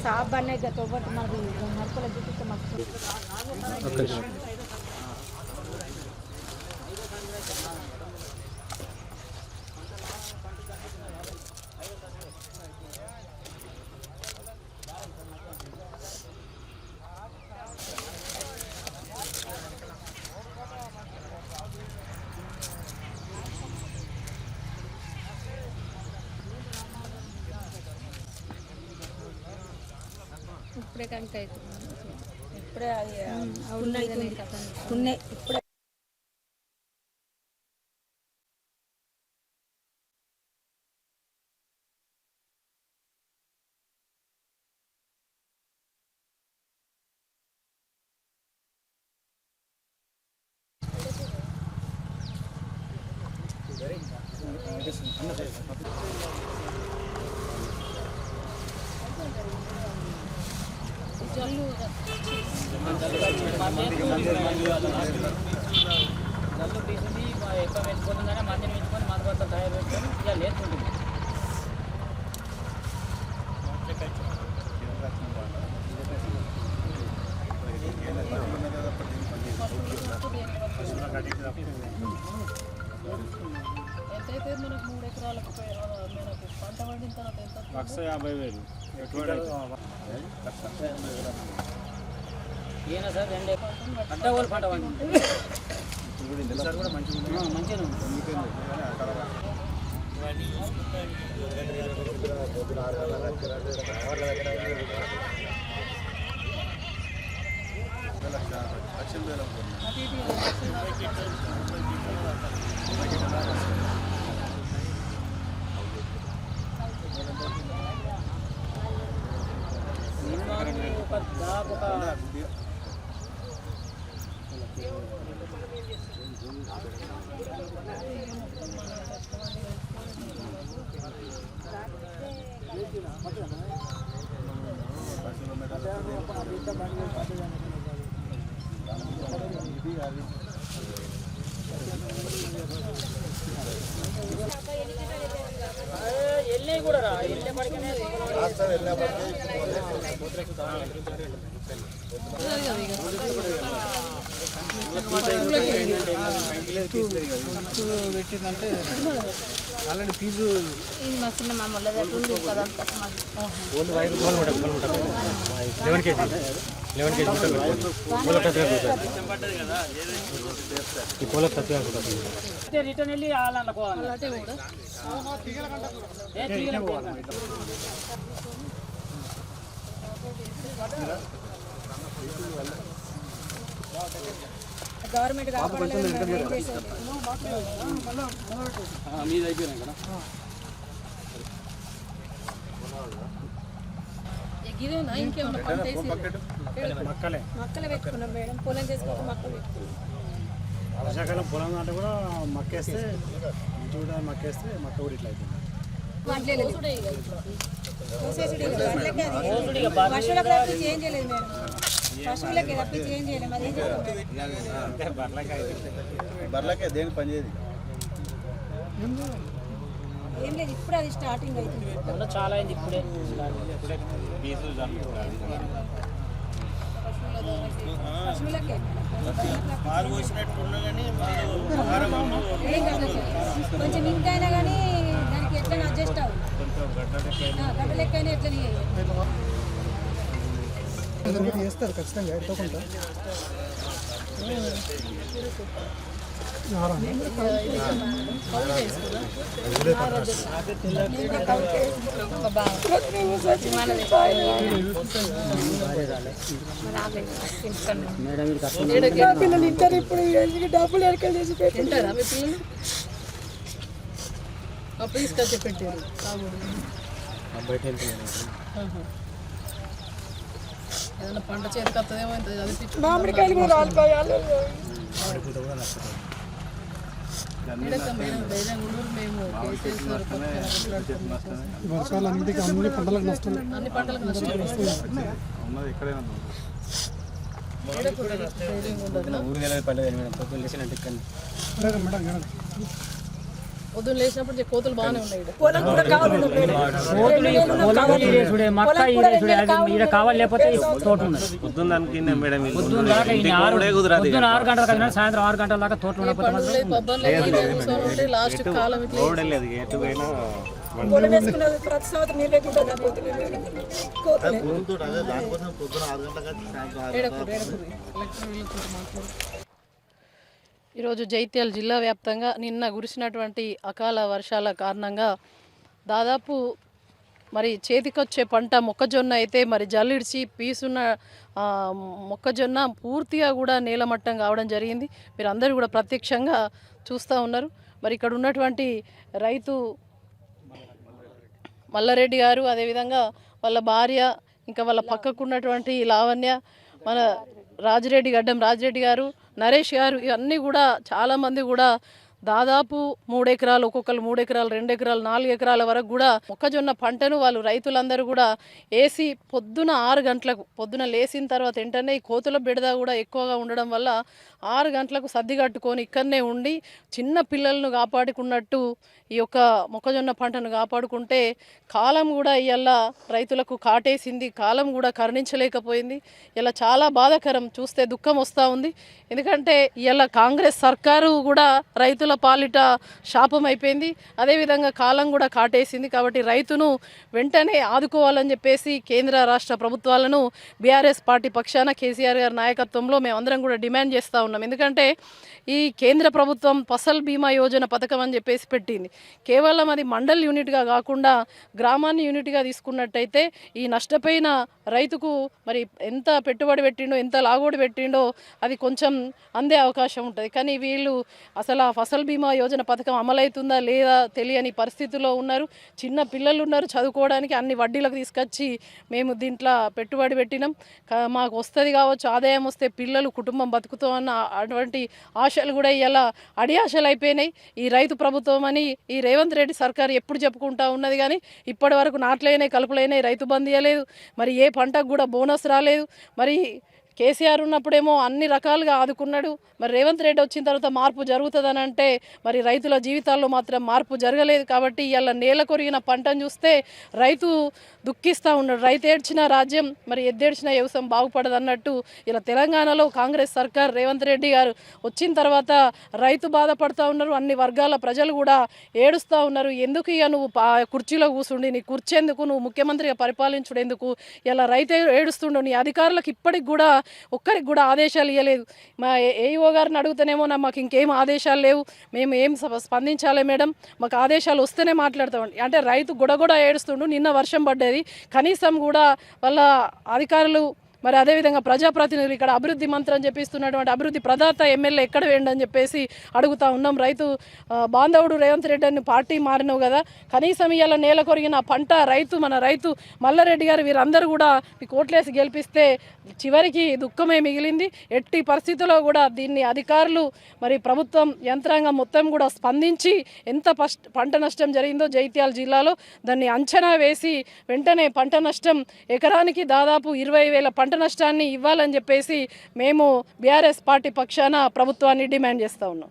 साहब बनने का तो बट मार हर को लगे तो मत ఇప్పుడే కంటే ఇప్పుడే ఉన్నాయి ఇప్పుడే జల్లు తీసింది ఎక్కువ వేసుకుంటుందనే మందిని వేసుకొని మందు పట్ల తయారు పెట్టుకొని ఇక లేచుంటుంది. ఎంతైతే మనకు 3 ఎకరాలకు మనకు పంట పండిన తర్వాత ఎంత 1,50,000 ఈయన సార్ 2 పంట వాళ్ళు పంట పండి మంచిగా ఎల్లే కూడా రా ఎల్లే పడికనే పెట్టిందంటే ఆల్రెడీ ఫీజు మస్తు మామూలు కదా 11 కేజీ రిటర్న్ వెళ్ళి వాళ్ళనుకోవాలి గవర్నమెంట్ మీది అయిపోయినా కదా ఇదేనా ఇంకేమన్నా పంట మక్కలు పెట్టుకున్నాం మేడం పొలం చేసుకోక మక్కలు పెట్టుకున్నాం. వర్షాకాలం పొలం అంటే కూడా మక్కేస్తే ఇంటి కూడా మక్కేస్తే మక్క కూడా ఇట్లా అయిపోయింది. పశువులకు తప్పించి ఏం చేయలేదు మేడం, పశువులకి తప్పించి ఏం చేయలేదు. మరి బర్లకే దేని పని చేయదు ఏం లేదు, ఇప్పుడు అది స్టార్టింగ్ అవుతుంది. చాలా అయింది ఇప్పుడే పశువులకే కొంచెం ఇంకైనా కానీ దానికి ఎట్లా అడ్జస్ట్ అవ్వు, గడ్డ లెక్కైనా ఎట్లా చేస్తారు ఖచ్చితంగా ఎట్టుకుంటా. పిల్లలు ఇంటర్ ఇప్పుడు డబ్బులు ఎడకలు చేసి పెట్టింటారా మీ పిల్లలు అప్పుడు తీసుకొచ్చి పెట్టారు. ఏదైనా పంట చేతికి వస్తుందేమో మామిడికాయలు కూడా రాలిపోయాలి. వర్షాలు అన్ని పంటలకు నష్టం, అన్ని పంటలకు నష్టం. ఊరికి వెళ్ళి పల్లె మేడం పొద్దున్న లేచినప్పుడు కోతులు బాగానే ఉన్నాయి ఈడ. పొలం కూడా కావాలి పొలం ఇరేసుడే, మక్క ఇరేసుడే, అది ఈడ కావాలి లేకపోతే తోట ఉన్నది. పొద్దున్న మేడం పొద్దున్న దాకా పొద్దున్న 6 గంటల కన్నా సాయంత్రం 6 గంటల దాకా తోటలు ఉండకపోతే పండుగలు పబ్బలు కూర్చొని ఉంటే లాస్ట్ కాలం ఇట్లా రోడ్ వెళ్ళేది ఎటు పోయినా పొలం వేసుకున్నది ప్రతి సంవత్సరం నీళ్ళు లేకుండా పోతున్నాయి కోతలే. ఈరోజు జైత్యాల జిల్లా వ్యాప్తంగా నిన్న కురిసినటువంటి అకాల వర్షాల కారణంగా దాదాపు మరి చేతికొచ్చే పంట మొక్కజొన్న అయితే మరి జల్లిడిచి పీసున్న మొక్కజొన్న పూర్తిగా కూడా నేలమట్టం కావడం జరిగింది. మీరు అందరూ కూడా ప్రత్యక్షంగా చూస్తూ ఉన్నారు. మరి ఇక్కడ ఉన్నటువంటి రైతు మల్లారెడ్డి గారు, అదేవిధంగా వాళ్ళ భార్య, ఇంకా వాళ్ళ పక్కకు ఉన్నటువంటి లావణ్య, మన గడ్డం రాజిరెడ్డి గారు, నరేష్ గారు, ఇవన్నీ కూడా చాలామంది కూడా దాదాపు 3 ఎకరాలు, ఒక్కొక్కరు 3 ఎకరాలు, 2 ఎకరాలు, 4 ఎకరాల వరకు కూడా మొక్కజొన్న పంటను వాళ్ళు రైతులందరూ కూడా వేసి పొద్దున 6 గంటలకు పొద్దున లేచిన తర్వాత వెంటనే ఈ కోతుల బిడద కూడా ఎక్కువగా ఉండడం వల్ల 6 గంటలకు సర్ది కట్టుకొని ఇక్కడనే ఉండి చిన్న పిల్లలను కాపాడుకున్నట్టు ఈ యొక్క మొక్కజొన్న పంటను కాపాడుకుంటే కాలం కూడా ఇవాళ రైతులకు కాటేసింది. కాలం కూడా కరుణించలేకపోయింది. ఇలా చాలా బాధాకరం, చూస్తే దుఃఖం వస్తూ ఉంది. ఎందుకంటే ఇవాళ కాంగ్రెస్ సర్కారు కూడా రైతుల పాలిట శాపం అయిపోయింది. అదేవిధంగా కాలం కూడా కాటేసింది. కాబట్టి రైతును వెంటనే ఆదుకోవాలని చెప్పేసి కేంద్ర రాష్ట్ర ప్రభుత్వాలను బీఆర్ఎస్ పార్టీ పక్షాన కేసీఆర్ గారి నాయకత్వంలో మేమందరం కూడా డిమాండ్ చేస్తూ ఉన్నాం. ఎందుకంటే ఈ కేంద్ర ప్రభుత్వం ఫసల్ బీమా యోజన పథకం అని చెప్పేసి పెట్టింది. కేవలం అది మండల్ యూనిట్గా కాకుండా గ్రామాన్ని యూనిట్గా తీసుకున్నట్టయితే ఈ నష్టపోయిన రైతుకు మరి ఎంత పెట్టుబడి పెట్టిండో, ఎంత లాగోడి పెట్టిండో అది కొంచెం అందే అవకాశం ఉంటుంది. కానీ వీళ్ళు అసలు ఆ ఫసల్ బీమా యోజన పథకం అమలవుతుందా లేదా తెలియని పరిస్థితుల్లో ఉన్నారు. చిన్న పిల్లలు ఉన్నారు, చదువుకోవడానికి అన్ని వడ్డీలకు తీసుకొచ్చి మేము దీంట్లో పెట్టుబడి పెట్టినాం, మాకు వస్తుంది కావచ్చు, ఆదాయం వస్తే పిల్లలు కుటుంబం బతుకుతామన్న అటువంటి ఆశలు కూడా ఇలా అడియాశలు అయిపోయినాయి. ఈ రైతు ప్రభుత్వం అని ఈ రేవంత్ రెడ్డి సర్కార్ ఎప్పుడు చెప్పుకుంటా ఉన్నది, కానీ ఇప్పటి వరకు నాట్లైనాయి, కలుపులైనాయి, రైతు బంద్ ఇవ్వలేదు. మరి ఏ పంటకు కూడా బోనస్ రాలేదు. మరి కేసీఆర్ ఉన్నప్పుడేమో అన్ని రకాలుగా ఆదుకున్నాడు. మరి రేవంత్ రెడ్డి వచ్చిన తర్వాత మార్పు జరుగుతుందని అంటే మరి రైతుల జీవితాల్లో మాత్రం మార్పు జరగలేదు. కాబట్టి ఇవాళ నేల కొరిగిన పంటను చూస్తే రైతు దుఃఖిస్తూ ఉన్నాడు. రైతు ఏడ్చిన రాజ్యం మరి ఎద్దేడ్చిన వ్యవసాయం బాగుపడదు అన్నట్టు ఇలా తెలంగాణలో కాంగ్రెస్ సర్కార్ రేవంత్ రెడ్డి గారు వచ్చిన తర్వాత రైతు బాధపడుతూ ఉన్నారు. అన్ని వర్గాల ప్రజలు కూడా ఏడుస్తూ ఉన్నారు. ఎందుకు ఇక నువ్వు కుర్చీలో కూర్చుండి, నీ కూర్చేందుకు, నువ్వు ముఖ్యమంత్రిగా పరిపాలించుడేందుకు, ఇలా రైతు ఏడుస్తుండు. నీ అధికారులకు ఇప్పటికి కూడా ఒక్కరికి కూడా ఆదేశాలు ఇవ్వలేదు. మా ఏఈఓ గారిని అడుగుతానేమో మాకు ఇంకేం ఆదేశాలు లేవు, మేము ఏం స్పందించాలి మేడం, మాకు ఆదేశాలు వస్తేనే మాట్లాడతామండి అంటే రైతు గుడగొడ ఏడుస్తుండు. నిన్న వర్షం పడ్డది, కనీసం కూడా వాళ్ళ అధికారులు మరి అదేవిధంగా ప్రజాప్రతినిధులు ఇక్కడ అభివృద్ధి మంత్రం చెప్పిస్తున్నటువంటి అభివృద్ధి ప్రదాత ఎమ్మెల్యే ఎక్కడ వేయండి చెప్పేసి అడుగుతా ఉన్నాం. రైతు బాంధవుడు రేవంత్ రెడ్డి అని పార్టీ మారినవు కదా, కనీసం ఇవాళ నేల కొరిగిన పంట రైతు మన రైతు మల్లారెడ్డి గారు వీరందరూ కూడా మీకు ఓట్లేసి గెలిపిస్తే చివరికి దుఃఖమే మిగిలింది. ఎట్టి పరిస్థితుల్లో కూడా దీన్ని అధికారులు మరి ప్రభుత్వం యంత్రాంగం మొత్తం కూడా స్పందించి ఎంత పంట నష్టం జరిగిందో జైత్యాల జిల్లాలో దాన్ని అంచనా వేసి వెంటనే పంట నష్టం ఎకరానికి దాదాపు 20,000 పంట నష్టాన్ని ఇవ్వాలని చెప్పేసి మేము బీఆర్ఎస్ పార్టీ పక్షాన ప్రభుత్వాన్ని డిమాండ్ చేస్తూ ఉన్నాం.